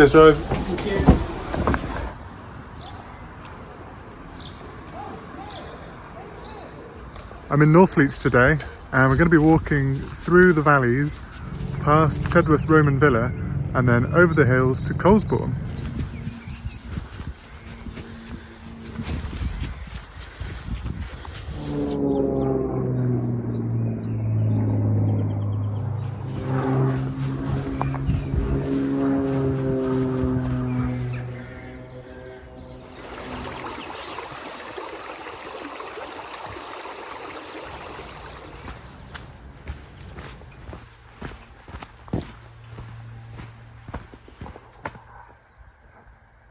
guys drive. I'm in Northleach today, and we're going to be walking through the valleys, past Chedworth Roman Villa, and then over the hills to Colesbourne.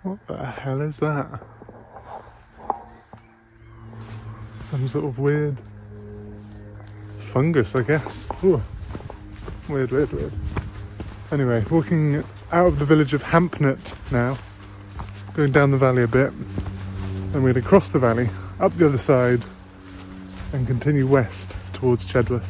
What the hell is that? Some sort of weird fungus, I guess. Ooh. Weird. Anyway, walking out of the village of Hampnet now, going down the valley a bit, and we're going to cross the valley, up the other side, and continue west towards Chedworth.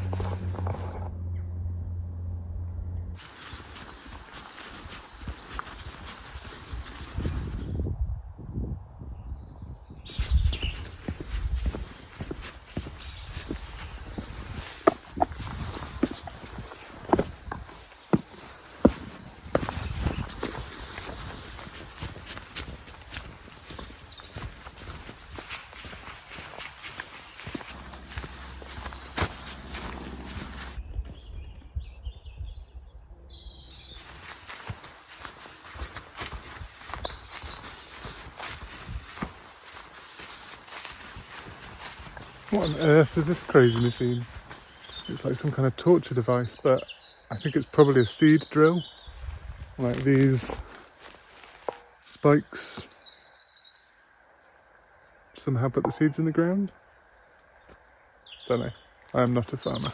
What on earth is this crazy machine? It's like some kind of torture device, but I think it's probably a seed drill. Like these spikes somehow put the seeds in the ground. Don't know. I am not a farmer.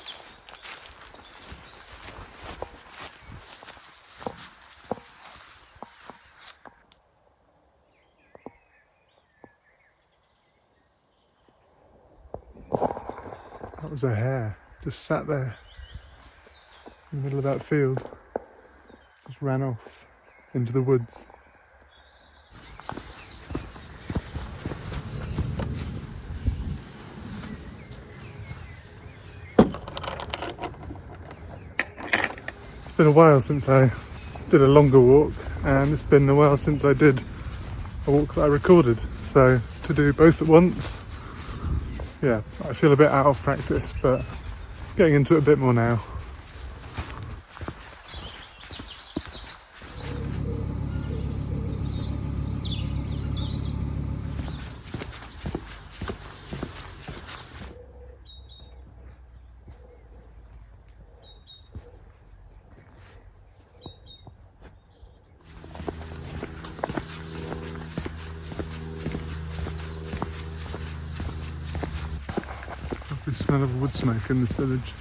That was a hare, just sat there in the middle of that field, just ran off into the woods. It's been a while since I did a longer walk, and it's been a while since I did a walk that I recorded, so to do both at once, yeah, I feel a bit out of practice, but getting into it a bit more now. The smell of wood smoke in this village.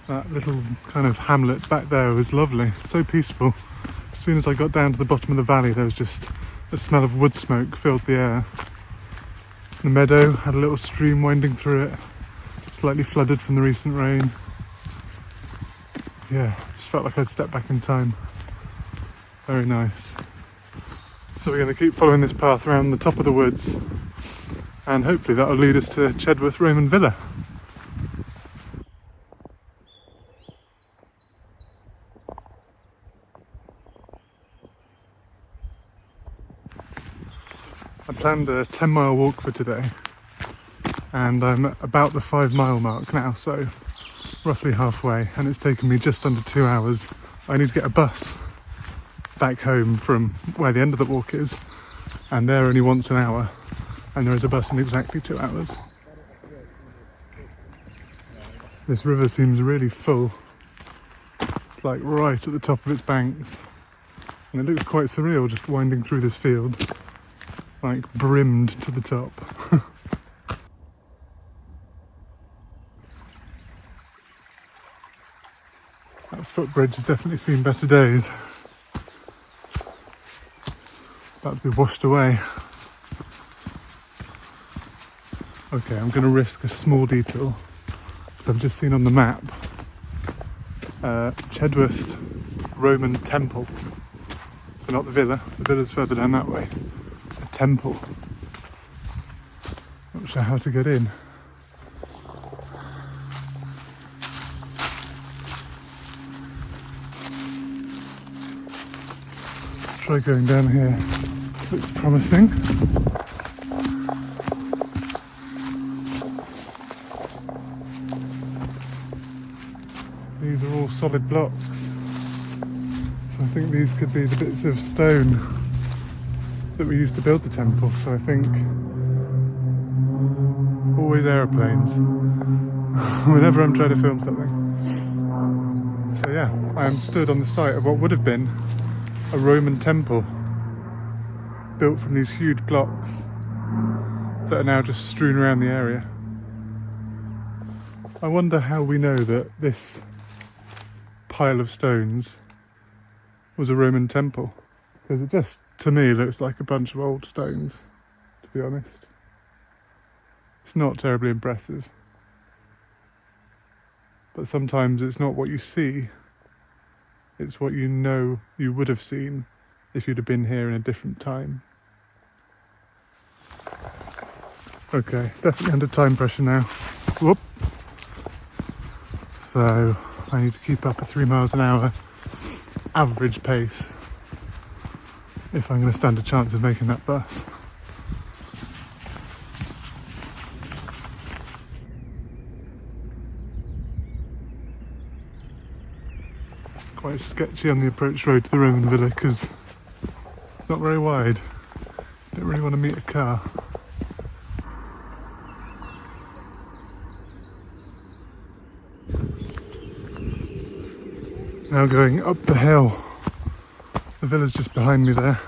That little kind of hamlet back there was lovely, so peaceful. As soon as I got down to the bottom of the valley, there was just a smell of wood smoke filled the air. The meadow had a little stream winding through it, slightly flooded from the recent rain. Yeah, just felt like I'd stepped back in time. Very nice. So we're going to keep following this path around the top of the woods, and hopefully that'll lead us to Chedworth Roman Villa. I planned a 10-mile walk for today, and I'm about the 5-mile mark now, so roughly halfway, and it's taken me just under 2 hours. I need to get a bus back home from where the end of the walk is, and they're only once an hour, and there is a bus in exactly 2 hours. This river seems really full. It's like right at the top of its banks, and it looks quite surreal just winding through this field, like brimmed to the top. That footbridge has definitely seen better days. About to be washed away. Okay, I'm going to risk a small detour I've just seen on the map Chedworth Roman temple. So not the villa's further down that way. A temple. Not sure how to get in. Try going down here. Looks promising. These are all solid blocks. So I think these could be the bits of stone that we used to build the temple. So I think always aeroplanes whenever I'm trying to film something. So yeah, I am stood on the site of what would have been a Roman temple built from these huge blocks that are now just strewn around the area. I wonder how we know that this pile of stones was a Roman temple, because it just, to me, looks like a bunch of old stones, to be honest. It's not terribly impressive. But sometimes it's not what you see, it's what you know you would have seen if you'd have been here in a different time. Okay, definitely under time pressure now. Whoop. So I need to keep up a 3 miles an hour average pace if I'm going to stand a chance of making that bus. Quite sketchy on the approach road to the Roman villa because it's not very wide. Don't really want to meet a car. Now going up the hill. The villa's just behind me there.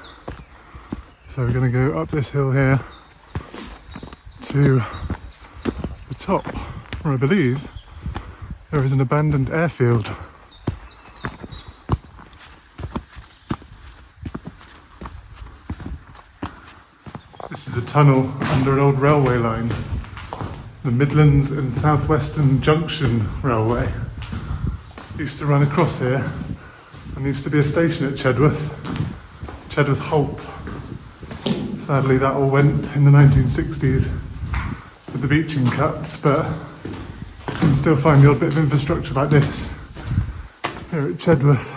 So we're going to go up this hill here to the top, where I believe there is an abandoned airfield. This is a tunnel under an old railway line, the Midlands and South Western Junction Railway. Used to run across here, and used to be a station at Chedworth Halt. Sadly that all went in the 1960s with the beaching cuts, but you can still find the odd bit of infrastructure like this here at Chedworth.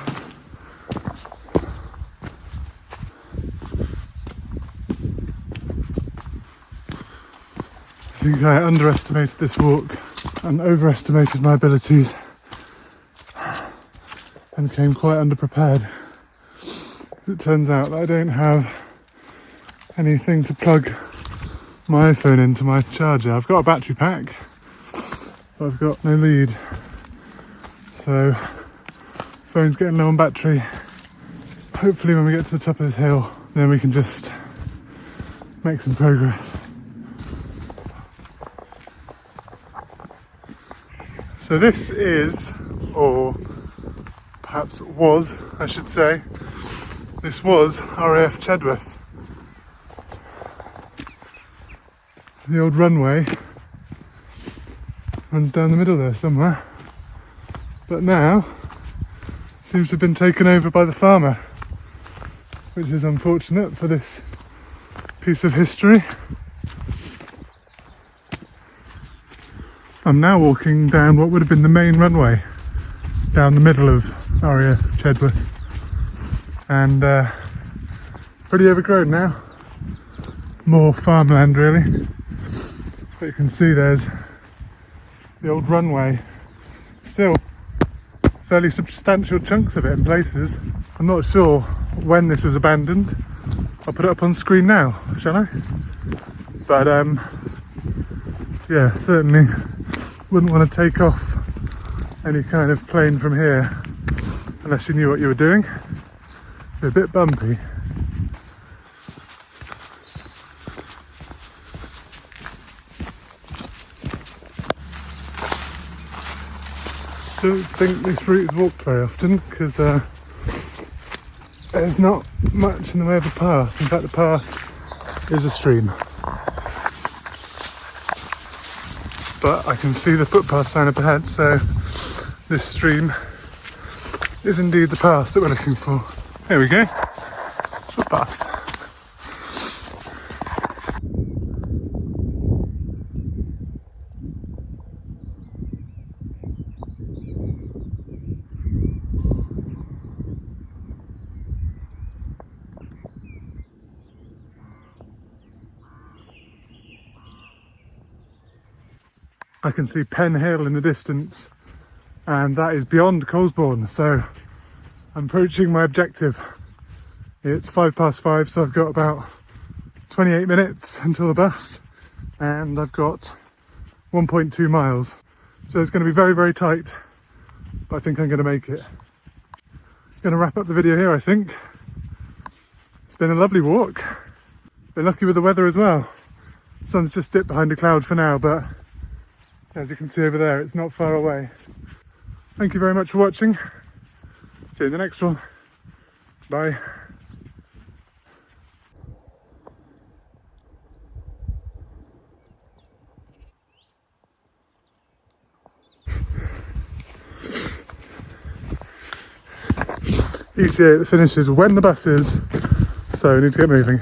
I think I underestimated this walk and overestimated my abilities and came quite underprepared. It turns out that I don't have anything to plug my iPhone into my charger. I've got a battery pack, but I've got no lead. So, phone's getting low on battery. Hopefully when we get to the top of this hill, then we can just make some progress. So this is, or perhaps was, I should say, this was RAF Chedworth. The old runway runs down the middle there somewhere, but now seems to have been taken over by the farmer, which is unfortunate for this piece of history. I'm now walking down what would have been the main runway down the middle of RAF Chedworth, and pretty overgrown now, more farmland really, but you can see there's the old runway, still fairly substantial chunks of it in places. I'm not sure when this was abandoned. I'll put it up on screen now, shall I? But yeah, certainly wouldn't want to take off any kind of plane from here unless you knew what you were doing. It's a bit bumpy. Don't think this route is walked very often because there's not much in the way of a path. In fact, the path is a stream. but I can see the footpath sign up ahead, so this stream is indeed the path that we're looking for. Here we go, footpath. I can see Pen Hill in the distance, and that is beyond Colesbourne, so I'm approaching my objective. It's 5:05, so I've got about 28 minutes until the bus, and I've got 1.2 miles. So it's going to be very, very tight, but I think I'm going to make it. Going to wrap up the video here, I think. It's been a lovely walk. Been lucky with the weather as well. Sun's just dipped behind a cloud for now, but as you can see over there, it's not far away. Thank you very much for watching. See you in the next one. Bye. ETA at the finish is when the bus is, so I need to get moving.